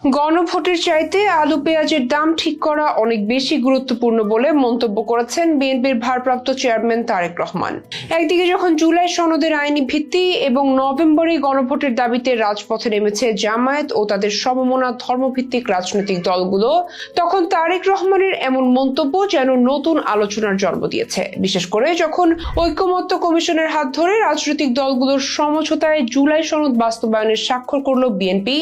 গণভোটের চাইতে আলু পেঁয়াজের দাম ঠিক করা অনেক বেশি গুরুত্বপূর্ণ বলে মন্তব্য করেছেন বিএনপির ভারপ্রাপ্ত চেয়ারম্যান তারেক রহমান। একদিকে যখন জুলাই সনদের আইনি ভিত্তি এবং নভেম্বরে গণভোটের দাবিতে রাজপথে নেমেছে জামায়াত ও তাদের সমমনা ধর্মভিত্তিক রাজনৈতিক দলগুলো, তখন তারেক রহমানের এমন মন্তব্য যেন নতুন আলোচনার জন্ম দিয়েছে। বিশেষ করে যখন ঐকমত্য কমিশনের হাত ধরে রাজনৈতিক দলগুলোর সমঝোতায় জুলাই সনদ বাস্তবায়নের স্বাক্ষর করল বিএনপি,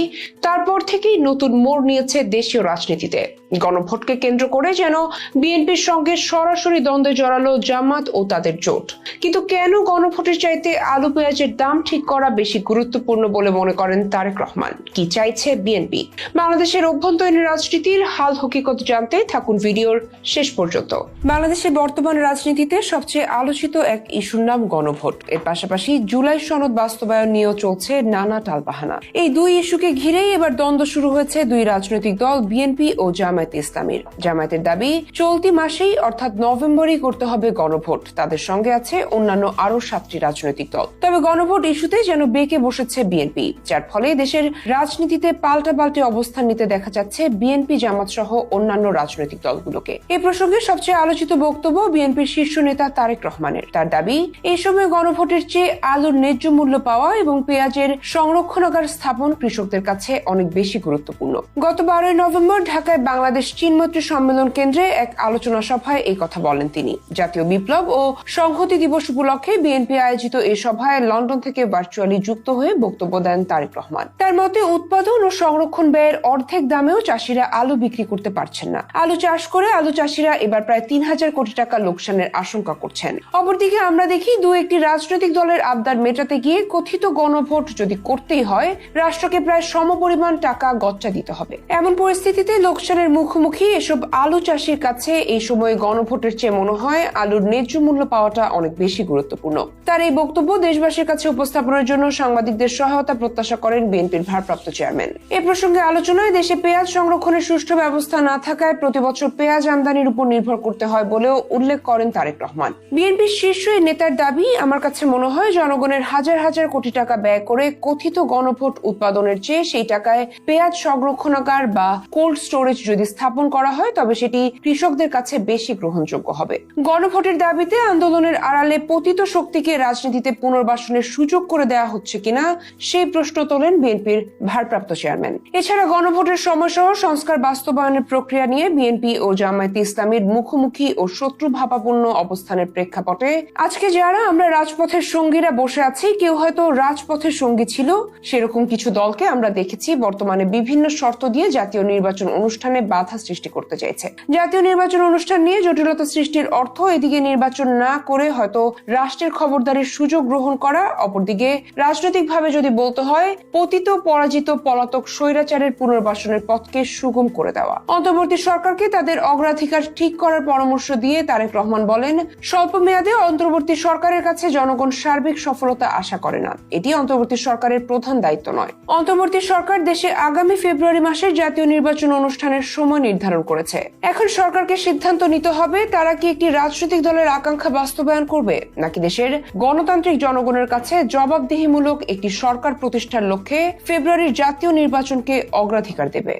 তারপর থেকেই নতুন মোড় নিয়েছে দেশীয় রাজনীতিতে। গণভোটকে কেন্দ্র করে যেন বিএনপির সঙ্গে সরাসরি দ্বন্দ্বে জড়ালো জামাত ও তাদের জোট। কিন্তু কেন গণভোটের চাইতে আলু পেঁয়াজের দাম ঠিক করা বেশি গুরুত্বপূর্ণ বলে মনে করেন তারেক রহমান? কি চাইছে বিএনপি? বাংলাদেশের অভ্যন্তরীণ রাজনীতির হাল হকিকত জানতে থাকুন ভিডিওর শেষ পর্যন্ত। বাংলাদেশের বর্তমান রাজনীতিতে সবচেয়ে আলোচিত এক ইস্যুর নাম গণভোট। এর পাশাপাশি জুলাই সনদ বাস্তবায়ন নিয়েও চলছে নানা টালবাহানা। এই দুই ইস্যুকে ঘিরেই এবার দ্বন্দ্ব শুরু হয়েছে দুই রাজনৈতিক দল বিএনপি ও জামায়াতে ইসলামীর। জামায়াতের দাবি চলতি মাসেই অর্থাৎ নভেম্বরেই করতে হবে গণভোট। তাদের সঙ্গে আছে অন্যান্য আরো 7টি রাজনৈতিক দল। তবে গণভোট ইস্যুতে যেন বেঁকে বসেছে বিএনপি, যার ফলে দেশের রাজনীতিতে পাল্টাপাল্টি অবস্থান নিতে দেখা যাচ্ছে বিএনপি, জামাত সহ অন্যান্য রাজনৈতিক দলগুলোকে। এ প্রসঙ্গে সবচেয়ে আলোচিত বক্তব্য বিএনপির শীর্ষ নেতা তারেক রহমানের। তার দাবি, এই সময় গণভোটের চেয়ে আলুর ন্যায্য মূল্য পাওয়া এবং পেঁয়াজের সংরক্ষণাগার স্থাপন কৃষকদের কাছে অনেক বেশি গুরুত্বপূর্ণ। গত 12 নভেম্বর ঢাকায় বাংলাদেশ চীন মৈত্রী সম্মেলন কেন্দ্রে এক আলোচনা সভায় এই কথা বলেন তিনি। জাতীয় বিপ্লব ও সংহতি দিবস উপলক্ষে বিএনপি আয়োজিত এই সভায় লন্ডন থেকে ভার্চুয়ালি যুক্ত হয়ে বক্তব্য দেন তারেক রহমান। তার মতে, উৎপাদন ও সংরক্ষণ ব্যয়ের অর্ধেক দামেও চাষিরা আলু বিক্রি করতে পারছেন না। আলু চাষ করে আলু চাষিরা এবার প্রায় 3000 কোটি টাকা লোকসানের আশঙ্কা করছেন। অপরদিকে আমরা দেখি দু একটি রাজনৈতিক দলের আবদার মেটাতে গিয়ে কথিত গণভোট যদি করতেই হয়, রাষ্ট্রকে প্রায় সমপরিমাণ টাকা গচ্চা দিতে হবে। এমন পরিস্থিতিতে লোকসানের মুখোমুখি এসব আলু চাষির কাছে এই সময় গণভোটের চেয়ে মনে হয় আলুর ন্যায্য মূল্য পাওয়াটা অনেক বেশি গুরুত্বপূর্ণ। তার এই বক্তব্য দেশবাসীর কাছে উপস্থাপনের জন্য সাংবাদিকদের সহায়তা প্রত্যাশা করেন বিএনপির ভারপ্রাপ্ত চেয়ারম্যান। এ প্রসঙ্গে আলোচনায় দেশে পেঁয়াজ সংরক্ষণের সুষ্ঠু ব্যবস্থা না থাকায় প্রতি বছর পেঁয়াজ আমদানির উপর নির্ভর করতে হয় বলেও উল্লেখ করেন তারেক রহমান। বিএনপির শীর্ষ নেতার দাবি, আমার কাছে মনে হয় জনগণের হাজার হাজার কোটি টাকা ব্যয় করে কথিত গণভোট উৎপাদনের চেয়ে সেই টাকায় পেঁয়াজ সংরক্ষণাগার বা কোল্ড স্টোরেজ যদি স্থাপন করা হয়, তবে সেটি কৃষকদের কাছে বেশি গ্রহণযোগ্য হবে। গণভোটের দাবিতে আন্দোলনের আড়ালে পতিত শক্তিকে রাজনীতিতে পুনর্বাসনের সুযোগ করে দেওয়া হচ্ছে কিনা সেই প্রশ্ন তোলেন বিএনপির ভারপ্রাপ্ত চেয়ারম্যান। এছাড়া গণভোটের সময়সহ সংস্কার বাস্তবায়নের প্রক্রিয়া নিয়ে বিএনপি ও জামায়াতে ইসলামীর মুখোমুখি ও শত্রুভাবাপন্ন অবস্থানের প্রেক্ষাপটে আজকে যারা আমরা রাজপথের সঙ্গীরা বসে আছি, কেউ হয়তো রাজপথের সঙ্গী ছিল, সেরকম কিছু দলকে আমরা দেখেছি বর্তমানে বিভিন্ন শর্ত দিয়ে জাতীয় নির্বাচন অনুষ্ঠানে বাধা সৃষ্টি করতে চাইছে। জাতীয় নির্বাচন অনুষ্ঠান নিয়ে জটিলতা সৃষ্টির অর্থ এদিকে নির্বাচন না করে হয়তো রাষ্ট্রের খবরদারির সুযোগ গ্রহণ করা, অপরদিকে রাজনৈতিকভাবে যদি বলতে হয় পতিত পরাজিত পলাতক স্বৈরাচারের পুনর্বাসনের পথকে সুগম করে দেওয়া। অন্তর্বর্তী সরকারকে তাদের অগ্রাধিকার ঠিক করার পরামর্শ দিয়ে তারেক রহমান বলেন, স্বল্প মেয়াদে অন্তর্বর্তী সরকারের কাছে জনগণ সার্বিক সফলতা আশা করে না। এটি অন্তর্বর্তী সরকারের প্রধান দায়িত্ব নয়। অন্তর্বর্তী সরকার দেশে আগামী ফেব্রুয়ারি মাসে জাতীয় নির্বাচন অনুষ্ঠানের সময় নির্ধারণ করেছে। এখন সরকারকে সিদ্ধান্ত নিতে হবে তারা কি একটি রাজনৈতিক দলের আকাঙ্ক্ষা বাস্তবায়ন করবে, নাকি দেশের গণতান্ত্রিক জনগণের কাছে জবাবদিহিমূলক একটি সরকার প্রতিষ্ঠার লক্ষ্যে ফেব্রুয়ারির জাতীয় নির্বাচনকে অগ্রাধিকার দেবে।